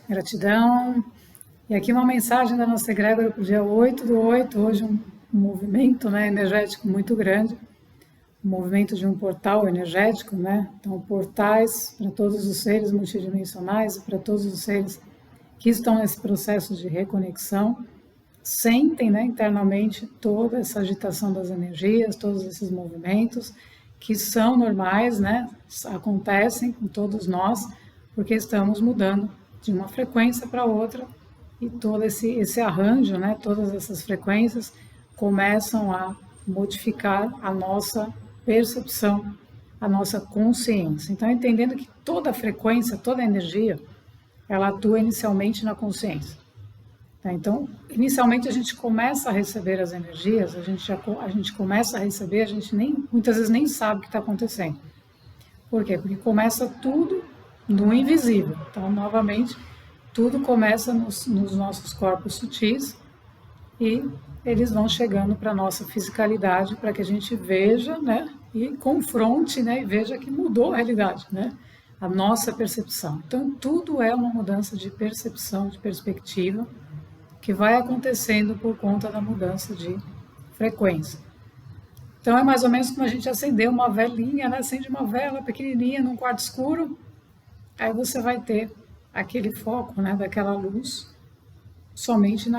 Gratidão. E aqui uma mensagem da nossa egrégora para o dia 8/8, hoje um movimento, né, energético muito grande, um movimento de um portal energético, né? Então, portais para todos os seres multidimensionais e para todos os seres que estão nesse processo de reconexão, sentem, né, internamente toda essa agitação das energias, todos esses movimentos que são normais, né? Acontecem com todos nós, porque estamos mudando de uma frequência para outra e todo esse arranjo, né? Todas essas frequências começam a modificar a nossa percepção, a nossa consciência. Então, entendendo que toda frequência, toda energia, ela atua inicialmente na consciência. Então, inicialmente a gente começa a receber as energias, a gente começa a receber, a gente muitas vezes nem sabe o que está acontecendo. Por quê? Porque começa tudo no invisível. Então, novamente, tudo começa nos nossos corpos sutis e eles vão chegando para a nossa fisicalidade para que a gente veja, né, e confronte, né, e veja que mudou a realidade, né, a nossa percepção. Então, tudo é uma mudança de percepção, de perspectiva, que vai acontecendo por conta da mudança de frequência. Então, é mais ou menos como a gente acender uma velinha, né? Acende uma vela pequenininha num quarto escuro, aí você vai ter aquele foco, né, daquela luz somente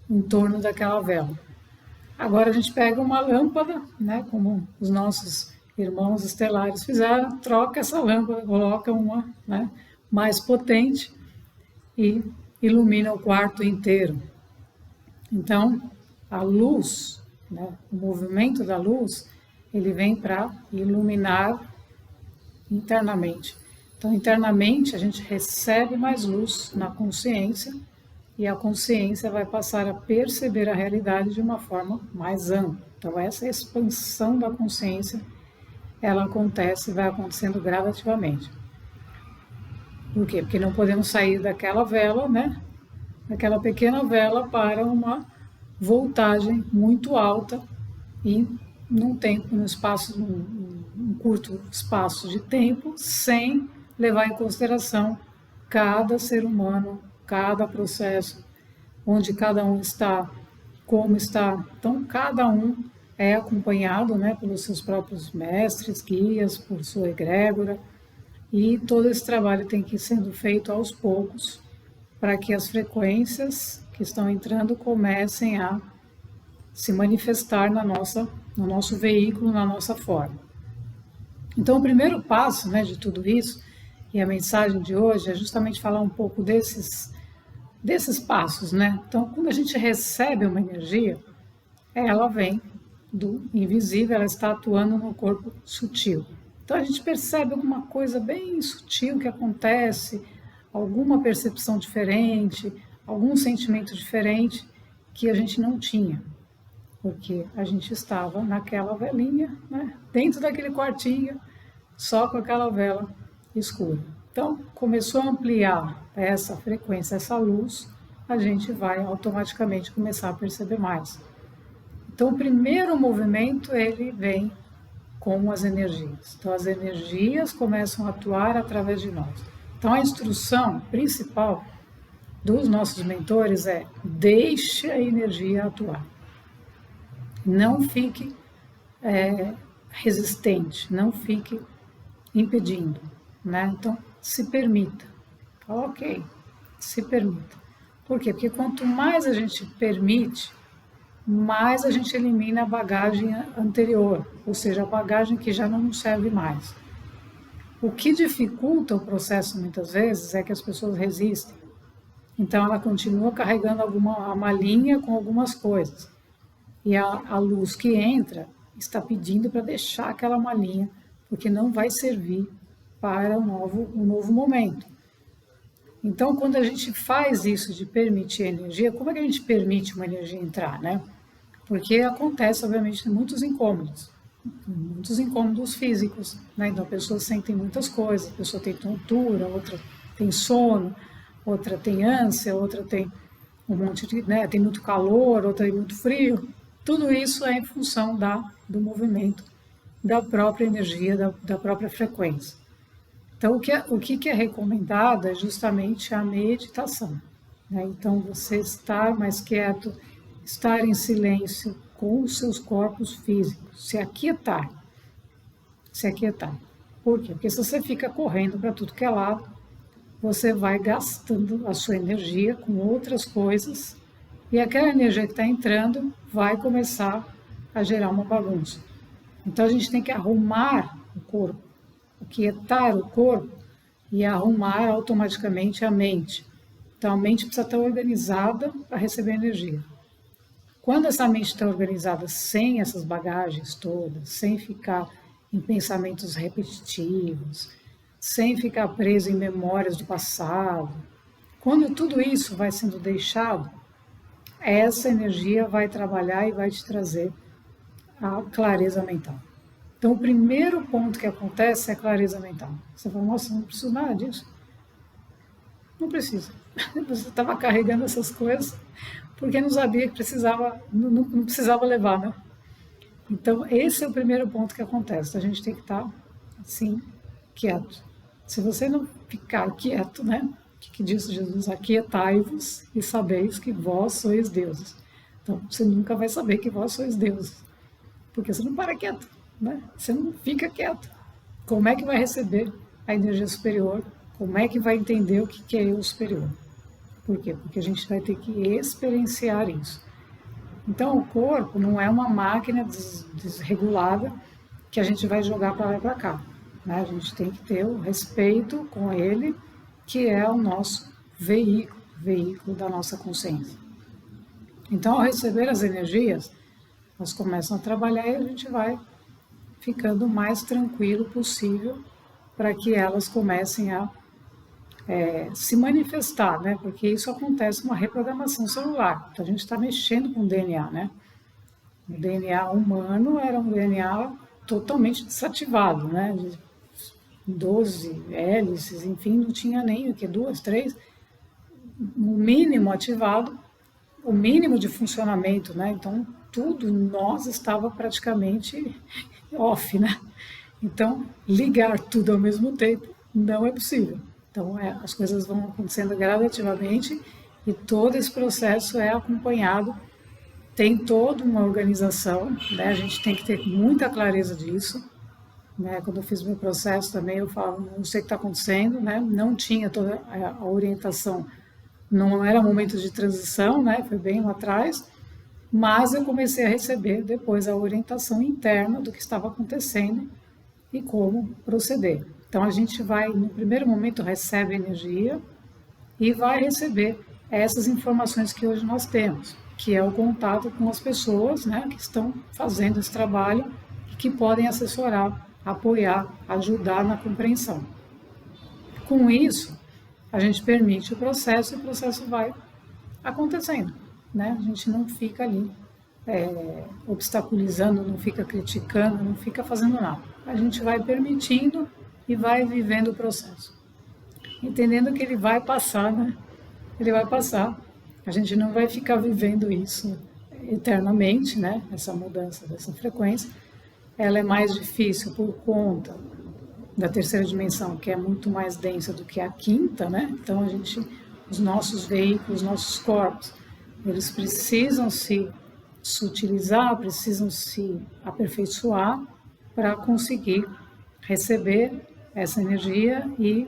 em torno daquela vela. Agora a gente pega uma lâmpada, né, como os nossos irmãos estelares fizeram, troca essa lâmpada, coloca uma, né, mais potente e ilumina o quarto inteiro. Então, a luz, né, o movimento da luz, ele vem para iluminar internamente. Então, internamente, a gente recebe mais luz na consciência e a consciência vai passar a perceber a realidade de uma forma mais ampla. Então, essa expansão da consciência, ela acontece, vai acontecendo gradativamente. Por quê? Porque não podemos sair daquela vela, né? Daquela pequena vela para uma voltagem muito alta e num curto espaço de tempo, sem levar em consideração cada ser humano, cada processo, onde cada um está, como está. Então, cada um é acompanhado, né, pelos seus próprios mestres, guias, por sua egrégora, e todo esse trabalho tem que ir sendo feito aos poucos, para que as frequências que estão entrando comecem a se manifestar no nosso veículo, na nossa forma. Então, o primeiro passo, né, de tudo isso, e a mensagem de hoje é justamente falar um pouco desses passos, né? Então, quando a gente recebe uma energia, ela vem do invisível, ela está atuando no corpo sutil. Então, a gente percebe alguma coisa bem sutil que acontece, alguma percepção diferente, algum sentimento diferente que a gente não tinha, porque a gente estava naquela velinha, né, dentro daquele quartinho, só com aquela vela escura. Então, começou a ampliar essa frequência, essa luz, a gente vai automaticamente começar a perceber mais. Então, o primeiro movimento, ele vem com as energias. Então, as energias começam a atuar através de nós. Então, a instrução principal dos nossos mentores é: deixe a energia atuar. Não fique resistente, não fique impedindo, né? Então, se permita. Ok, se permita. Por quê? Porque quanto mais a gente permite, mais a gente elimina a bagagem anterior, ou seja, a bagagem que já não nos serve mais. O que dificulta o processo muitas vezes é que as pessoas resistem. Então ela continua carregando a malinha com algumas coisas. E a luz que entra está pedindo para deixar aquela malinha, porque não vai servir para um novo momento. Então, quando a gente faz isso de permitir a energia, como é que a gente permite uma energia entrar, né? Porque acontece, obviamente, muitos incômodos físicos, né? Então, a pessoa sente muitas coisas, a pessoa tem tontura, outra tem sono, outra tem ânsia, outra tem um monte de, né? Tem muito calor, outra tem muito frio. Tudo isso é em função do movimento, da própria energia, da própria frequência. Então, o que é recomendado é justamente a meditação, né? Então, você estar mais quieto, estar em silêncio com os seus corpos físicos, se aquietar. Se aquietar. Por quê? Porque se você fica correndo para tudo que é lado, você vai gastando a sua energia com outras coisas e aquela energia que está entrando vai começar a gerar uma bagunça. Então a gente tem que arrumar o corpo, aquietar o corpo e arrumar automaticamente a mente. Então a mente precisa estar organizada para receber energia. Quando essa mente está organizada sem essas bagagens todas, sem ficar em pensamentos repetitivos, sem ficar preso em memórias do passado, quando tudo isso vai sendo deixado, essa energia vai trabalhar e vai te trazer a clareza mental. Então, o primeiro ponto que acontece é a clareza mental. Você fala, nossa, não preciso nada disso. Não precisa. Você estava carregando essas coisas porque não sabia que precisava, não precisava levar, né? Então, esse é o primeiro ponto que acontece. A gente tem que estar, assim, quieto. Se você não ficar quieto, né? O que disse Jesus? Aquietai-vos e sabeis que vós sois deuses. Então, você nunca vai saber que vós sois deuses, porque você não para quieto, né? Você não fica quieto. Como é que vai receber a energia superior? Como é que vai entender o que é eu superior? Por quê? Porque a gente vai ter que experienciar isso. Então, o corpo não é uma máquina desregulada que a gente vai jogar para lá e para cá, né? A gente tem que ter o respeito com ele, que é o nosso veículo da nossa consciência. Então, ao receber as energias, elas começam a trabalhar e a gente vai ficando o mais tranquilo possível para que elas comecem a se manifestar, né? Porque isso acontece numa reprogramação celular. Então, a gente está mexendo com o DNA, né? O DNA humano era um DNA totalmente desativado, né? De 12 hélices, enfim, não tinha nem o que, 2, 3, o mínimo ativado, o mínimo de funcionamento, né? Então, tudo nós estava praticamente off, né? Então, ligar tudo ao mesmo tempo não é possível. Então, as coisas vão acontecendo gradativamente e todo esse processo é acompanhado, tem toda uma organização, né? A gente tem que ter muita clareza disso, né? Quando eu fiz meu processo também, eu falo, não sei o que está acontecendo, né? Não tinha toda a orientação, não era momento de transição, né? Foi bem lá atrás, mas eu comecei a receber depois a orientação interna do que estava acontecendo e como proceder. Então a gente vai, no primeiro momento, recebe energia e vai receber essas informações que hoje nós temos, que é o contato com as pessoas, né, que estão fazendo esse trabalho e que podem assessorar, apoiar, ajudar na compreensão. Com isso, a gente permite o processo e o processo vai acontecendo, né? A gente não fica ali obstaculizando, não fica criticando, não fica fazendo nada. A gente vai permitindo e vai vivendo o processo, entendendo que ele vai passar, né? Ele vai passar. A gente não vai ficar vivendo isso eternamente, né? Essa mudança dessa frequência, ela é mais difícil por conta da terceira dimensão, que é muito mais densa do que a quinta, né? Então os nossos veículos, nossos corpos, eles precisam se utilizar, precisam se aperfeiçoar para conseguir receber essa energia e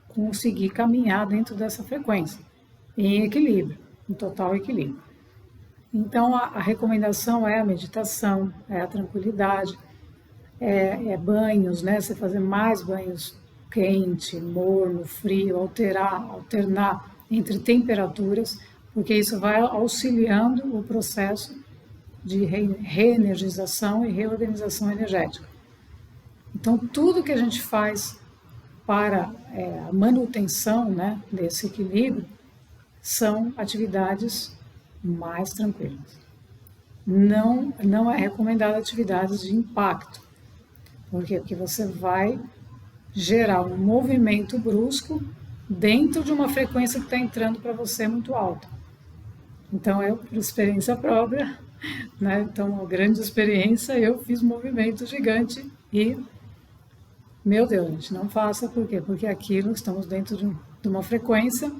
conseguir caminhar dentro dessa frequência, em equilíbrio, em total equilíbrio. Então, a recomendação é a meditação, é a tranquilidade, é banhos, né? Você fazer mais banhos quente, morno, frio, alternar entre temperaturas, porque isso vai auxiliando o processo de reenergização e reorganização energética. Então, tudo que a gente faz para a manutenção, né, desse equilíbrio são atividades mais tranquilas. Não é recomendado atividades de impacto. Por quê? Porque você vai gerar um movimento brusco dentro de uma frequência que está entrando para você muito alta. Então, eu, por experiência própria, né, então, uma grande experiência, eu fiz um movimento gigante e Meu Deus, gente, não faça, por quê? Porque aquilo, estamos dentro de uma frequência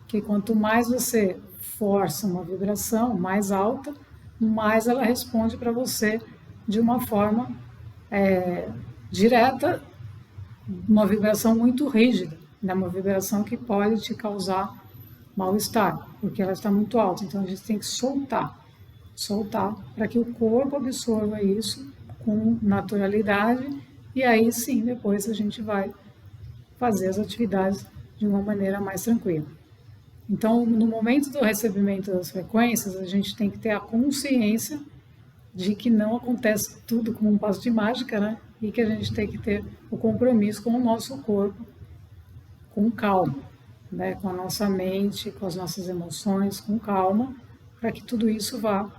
que quanto mais você força uma vibração mais alta, mais ela responde para você de uma forma direta, uma vibração muito rígida, né? Uma vibração que pode te causar mal-estar, porque ela está muito alta. Então a gente tem que soltar para que o corpo absorva isso com naturalidade e aí sim depois a gente vai fazer as atividades de uma maneira mais tranquila. Então, no momento do recebimento das frequências, a gente tem que ter a consciência de que não acontece tudo como um passo de mágica, né? E que a gente tem que ter o compromisso com o nosso corpo, com calma, né? Com a nossa mente, com as nossas emoções, com calma, para que tudo isso vá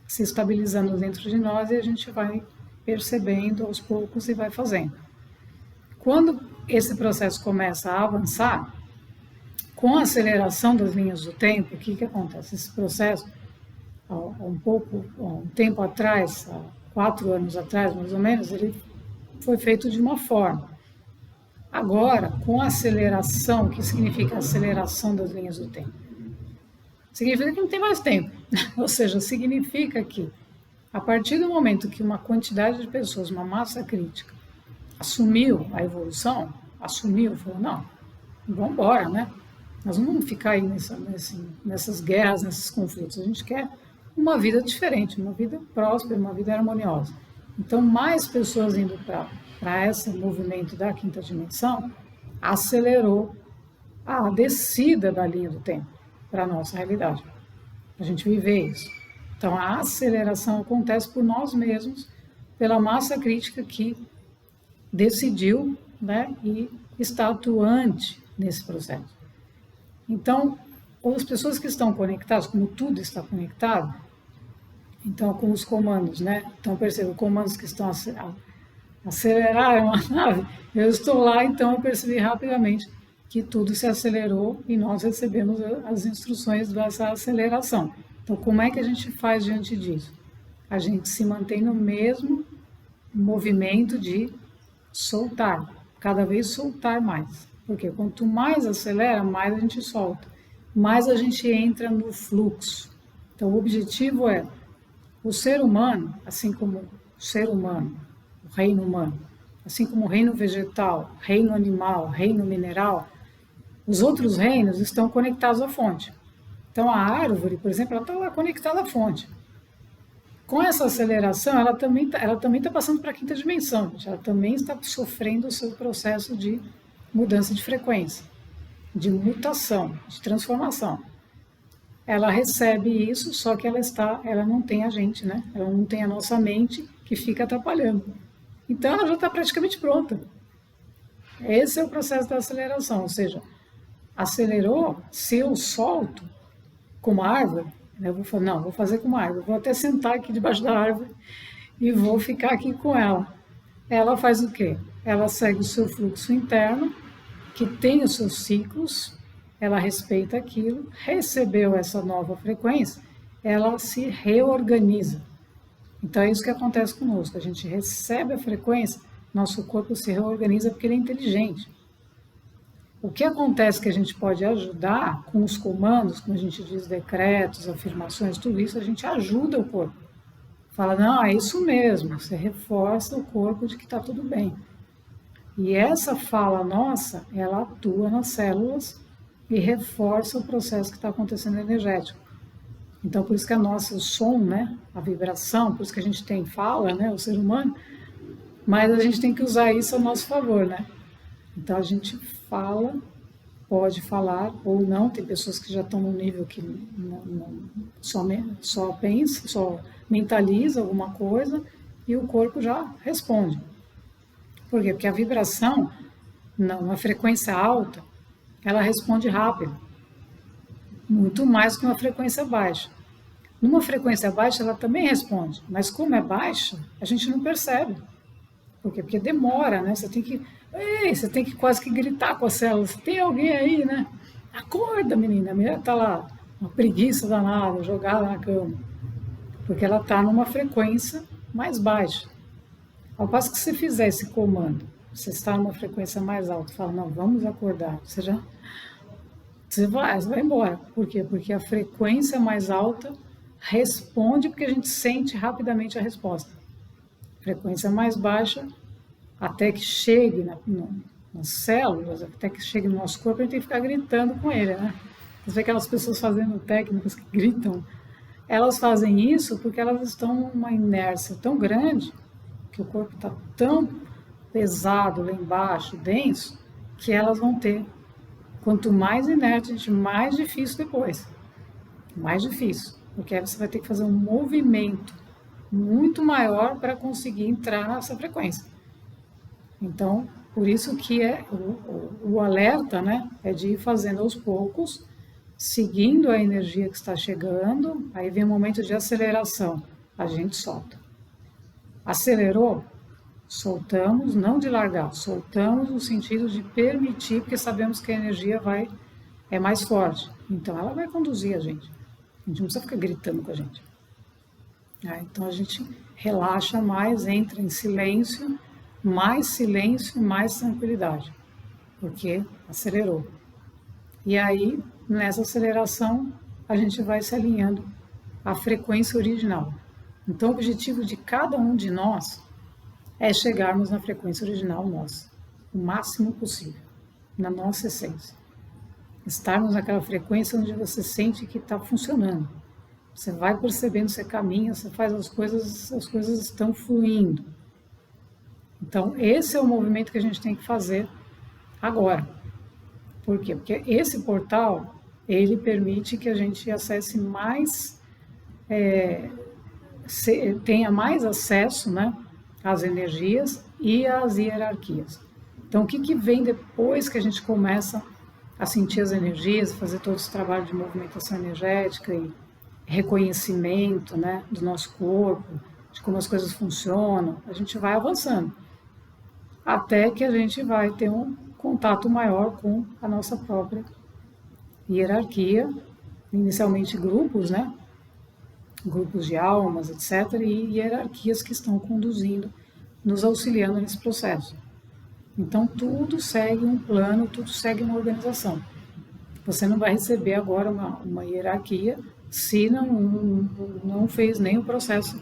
se estabilizando dentro de nós e a gente vai percebendo aos poucos e vai fazendo. Quando esse processo começa a avançar, com a aceleração das linhas do tempo, o que acontece? Esse processo, há um tempo atrás, há 4 anos atrás, mais ou menos, ele foi feito de uma forma. Agora, com a aceleração, o que significa aceleração das linhas do tempo? Significa que não tem mais tempo, ou seja, significa que a partir do momento que uma quantidade de pessoas, uma massa crítica, assumiu a evolução, falou, não, vamos embora, né? Nós não vamos ficar aí nessas guerras, nesses conflitos. A gente quer uma vida diferente, uma vida próspera, uma vida harmoniosa. Então, mais pessoas indo para esse movimento da quinta dimensão acelerou a descida da linha do tempo para a nossa realidade, para a gente viver isso. Então, a aceleração acontece por nós mesmos, pela massa crítica que decidiu, né, e está atuante nesse processo. Então, as pessoas que estão conectadas, como tudo está conectado, então com os comandos, né? Então percebo comandos que estão a acelerar uma nave, eu estou lá, então eu percebi rapidamente que tudo se acelerou e nós recebemos as instruções dessa aceleração. Então, como é que a gente faz diante disso? A gente se mantém no mesmo movimento de soltar, cada vez soltar mais. Porque quanto mais acelera, mais a gente solta, mais a gente entra no fluxo. Então, o objetivo é o ser humano, assim como o ser humano, o reino humano, assim como o reino vegetal, reino animal, reino mineral, os outros reinos estão conectados à fonte. Então, a árvore, por exemplo, ela está lá conectada à fonte. Com essa aceleração, ela também está passando para a quinta dimensão, ela também está sofrendo o seu processo de mudança de frequência, de mutação, de transformação. Ela recebe isso, só que ela não tem a gente, né? Ela não tem a nossa mente que fica atrapalhando. Então ela já está praticamente pronta. Esse é o processo da aceleração, ou seja, acelerou, se eu solto como árvore, eu vou falar, não, vou fazer como árvore, vou até sentar aqui debaixo da árvore e vou ficar aqui com ela. Ela faz o quê? Ela segue o seu fluxo interno, que tem os seus ciclos, ela respeita aquilo, recebeu essa nova frequência, ela se reorganiza. Então é isso que acontece conosco, a gente recebe a frequência, nosso corpo se reorganiza porque ele é inteligente. O que acontece que a gente pode ajudar com os comandos, como a gente diz, decretos, afirmações, tudo isso, a gente ajuda o corpo. Fala, não, é isso mesmo, você reforça o corpo de que está tudo bem. E essa fala nossa, ela atua nas células e reforça o processo que está acontecendo energético. Então, por isso que o som, né, a vibração, por isso que a gente tem fala, né, o ser humano, mas a gente tem que usar isso a nosso favor, né? Então, a gente fala, pode falar ou não, tem pessoas que já estão no nível que só pensa, só mentaliza alguma coisa e o corpo já responde. Por quê? Porque a vibração, numa frequência alta, ela responde rápido, muito mais que uma frequência baixa. Numa frequência baixa, ela também responde, mas como é baixa, a gente não percebe. Por quê? Porque demora, né? Você tem que quase que gritar com a célula, tem alguém aí, né? Acorda, menina, a menina está lá, uma preguiça danada, jogada na cama, porque ela está numa frequência mais baixa. Ao passo que você fizer esse comando você está numa frequência mais alta, fala, não, vamos acordar, você vai embora. Por quê? Porque a frequência mais alta responde porque a gente sente rapidamente a resposta. Frequência mais baixa, até que chegue nas células, até que chegue no nosso corpo, a gente tem que ficar gritando com ele, né? Você vê aquelas pessoas fazendo técnicas que gritam, elas fazem isso porque elas estão numa inércia tão grande, que o corpo está tão pesado lá embaixo, denso, que elas vão ter, quanto mais inerte, mais difícil depois. Mais difícil, porque aí você vai ter que fazer um movimento muito maior para conseguir entrar nessa frequência. Então, por isso que o alerta, né, é de ir fazendo aos poucos, seguindo a energia que está chegando, aí vem o momento de aceleração, a gente solta. Acelerou, soltamos, não de largar, soltamos no sentido de permitir, porque sabemos que a energia é mais forte, então ela vai conduzir a gente não precisa ficar gritando com a gente. Então a gente relaxa mais, entra em silêncio, mais tranquilidade, porque acelerou. E aí, nessa aceleração, a gente vai se alinhando à frequência original. Então, o objetivo de cada um de nós é chegarmos na frequência original nossa, o máximo possível, na nossa essência. Estarmos naquela frequência onde você sente que está funcionando. Você vai percebendo, você caminha, você faz as coisas estão fluindo. Então, esse é o movimento que a gente tem que fazer agora. Por quê? Porque esse portal, ele permite que a gente acesse mais, tenha mais acesso, né, às energias e às hierarquias. Então, o que vem depois que a gente começa a sentir as energias, fazer todo esse trabalho de movimentação energética e reconhecimento, né, do nosso corpo, de como as coisas funcionam, a gente vai avançando, até que a gente vai ter um contato maior com a nossa própria hierarquia, inicialmente grupos, né, grupos de almas, etc., e hierarquias que estão conduzindo, nos auxiliando nesse processo. Então, tudo segue um plano, tudo segue uma organização. Você não vai receber agora uma hierarquia se não fez nem o processo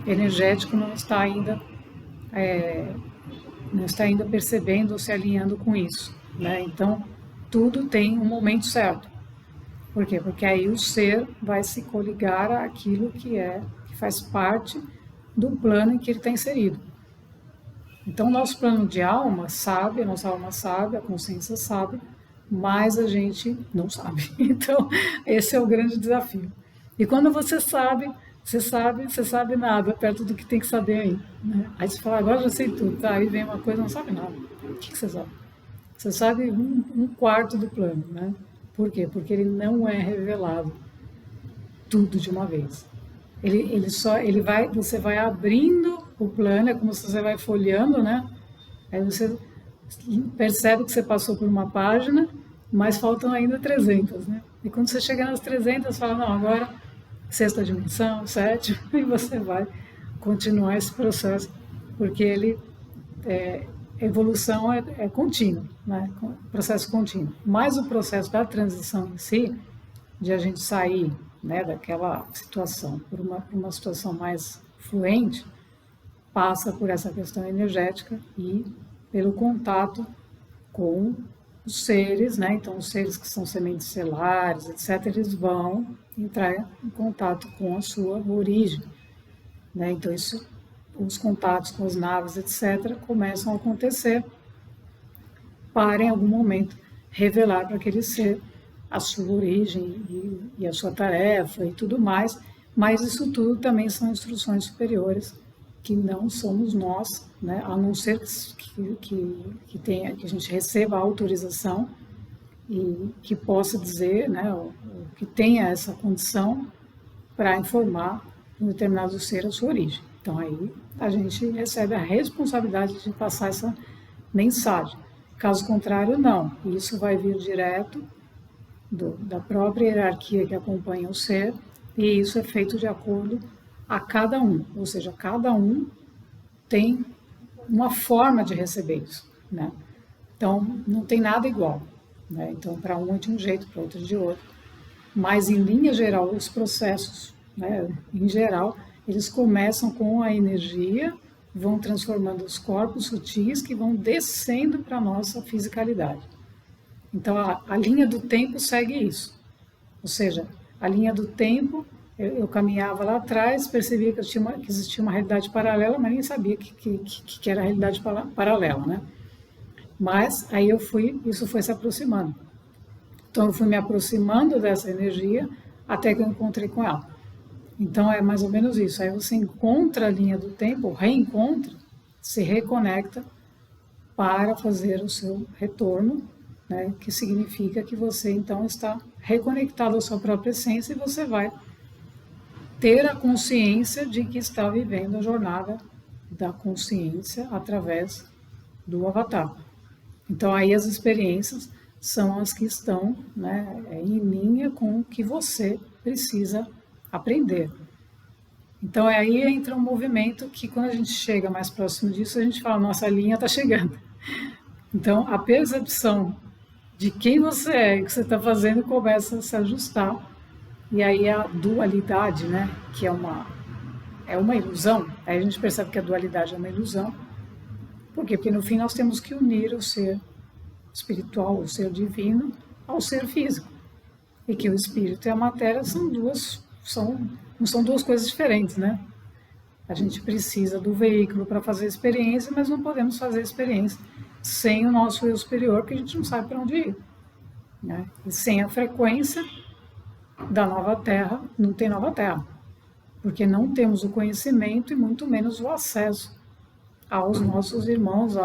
energético, não está ainda percebendo ou se alinhando com isso, né? Então, tudo tem um momento certo. Por quê? Porque aí o ser vai se coligar àquilo que faz parte do plano em que ele está inserido. Então, o nosso plano de alma sabe, a nossa alma sabe, a consciência sabe, mas a gente não sabe. Então, esse é o grande desafio. E quando você sabe nada perto do que tem que saber aí. Né? Aí você fala, agora já sei tudo. Tá, aí vem uma coisa, não sabe nada. O que você sabe? Você sabe um quarto do plano, né? Por quê? Porque ele não é revelado tudo de uma vez. Você vai abrindo o plano, é como se você vai folheando, né? Aí você percebe que você passou por uma página, mas faltam ainda 300, né? E quando você chega nas 300, você fala, não, agora sexta dimensão, sétima, e você vai continuar esse processo, porque evolução é contínua, né? Processo contínuo. Mas o processo da transição em si, de a gente sair, né, daquela situação por uma situação mais fluente, passa por essa questão energética e pelo contato com os seres, né? Então os seres que são sementes selares, etc., eles vão entrar em contato com a sua origem, né? Então os contatos com as naves, etc., começam a acontecer para em algum momento revelar para aquele ser a sua origem e a sua tarefa e tudo mais, mas isso tudo também são instruções superiores que não somos nós, né? A não ser que a gente receba a autorização e que possa dizer, né, que tenha essa condição para informar um determinado ser a sua origem. Então aí a gente recebe a responsabilidade de passar essa mensagem. Caso contrário, não. Isso vai vir direto da própria hierarquia que acompanha o ser, e isso é feito de acordo a cada um, ou seja, cada um tem uma forma de receber isso. né? Então, não tem nada igual, né? Então, para um é de um jeito, para outro é de outro. Mas, em linha geral, os processos, né, em geral, eles começam com a energia, vão transformando os corpos sutis que vão descendo para a nossa fisicalidade. Então, a linha do tempo segue isso. Ou seja, a linha do tempo, eu caminhava lá atrás, percebia que existia uma realidade paralela, mas nem sabia que era a realidade paralela, né? Mas aí isso foi se aproximando. Então eu fui me aproximando dessa energia até que eu encontrei com ela. Então é mais ou menos isso. Aí você encontra a linha do tempo, reencontra, se reconecta para fazer o seu retorno, né? Que significa que você então está reconectado à sua própria essência e você vai ter a consciência de que está vivendo a jornada da consciência através do avatar. Então aí as experiências são as que estão, né, em linha com o que você precisa aprender. Então aí entra um movimento que quando a gente chega mais próximo disso, a gente fala, nossa, a linha está chegando. Então a percepção de quem você é e o que você está fazendo começa a se ajustar. E aí a dualidade, né, que é uma ilusão, aí a gente percebe que a dualidade é uma ilusão. Por quê? Porque no fim nós temos que unir o ser espiritual, o ser divino, ao ser físico. E que o espírito e a matéria não são duas coisas diferentes, né? A gente precisa do veículo para fazer a experiência, mas não podemos fazer a experiência sem o nosso eu superior, porque a gente não sabe para onde ir, né? E sem a frequência da nova Terra, não tem nova Terra, porque não temos o conhecimento e muito menos o acesso aos nossos irmãos,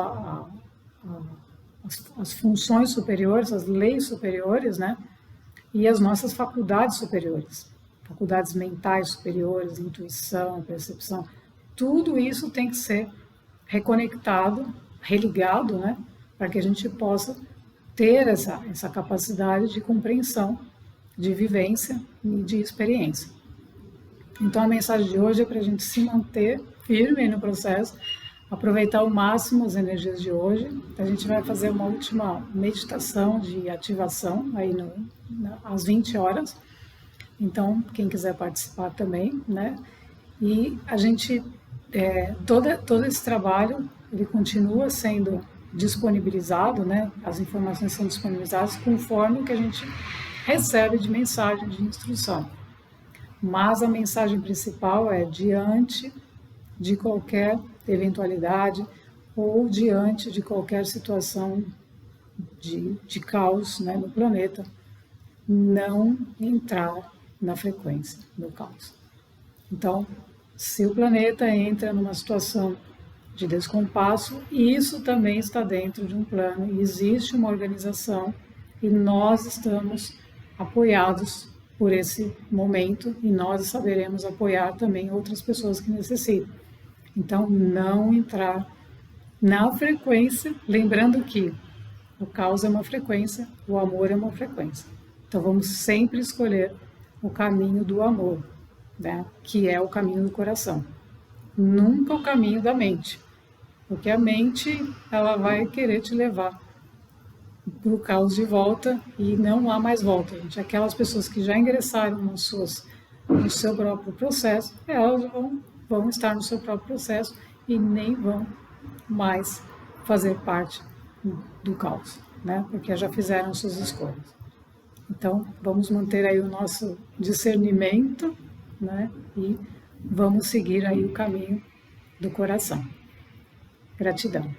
as funções superiores, as leis superiores, né? E as nossas faculdades superiores, faculdades mentais superiores, intuição, percepção, tudo isso tem que ser reconectado, religado, né? Para que a gente possa ter essa capacidade de compreensão, de vivência e de experiência. Então a mensagem de hoje é para a gente se manter firme no processo, aproveitar ao máximo as energias de hoje. A gente vai fazer uma última meditação de ativação aí às 20 horas. Então, quem quiser participar também, né? E a gente, todo esse trabalho, ele continua sendo disponibilizado, né? As informações são disponibilizadas conforme o que a gente recebe de mensagem, de instrução. Mas a mensagem principal é diante de qualquer eventualidade ou diante de qualquer situação de caos, né, no planeta, não entrar na frequência do caos. Então, se o planeta entra numa situação de descompasso, isso também está dentro de um plano e existe uma organização e nós estamos apoiados por esse momento e nós saberemos apoiar também outras pessoas que necessitam. Então, não entrar na frequência, lembrando que o caos é uma frequência, o amor é uma frequência. Então, vamos sempre escolher o caminho do amor, né? Que é o caminho do coração. Nunca o caminho da mente, porque a mente ela vai querer te levar para o caos de volta e não há mais volta, gente. Aquelas pessoas que já ingressaram no seu próprio processo, elas vão estar no seu próprio processo e nem vão mais fazer parte do caos, né? Porque já fizeram suas escolhas. Então, vamos manter aí o nosso discernimento, né? E vamos seguir aí o caminho do coração. Gratidão.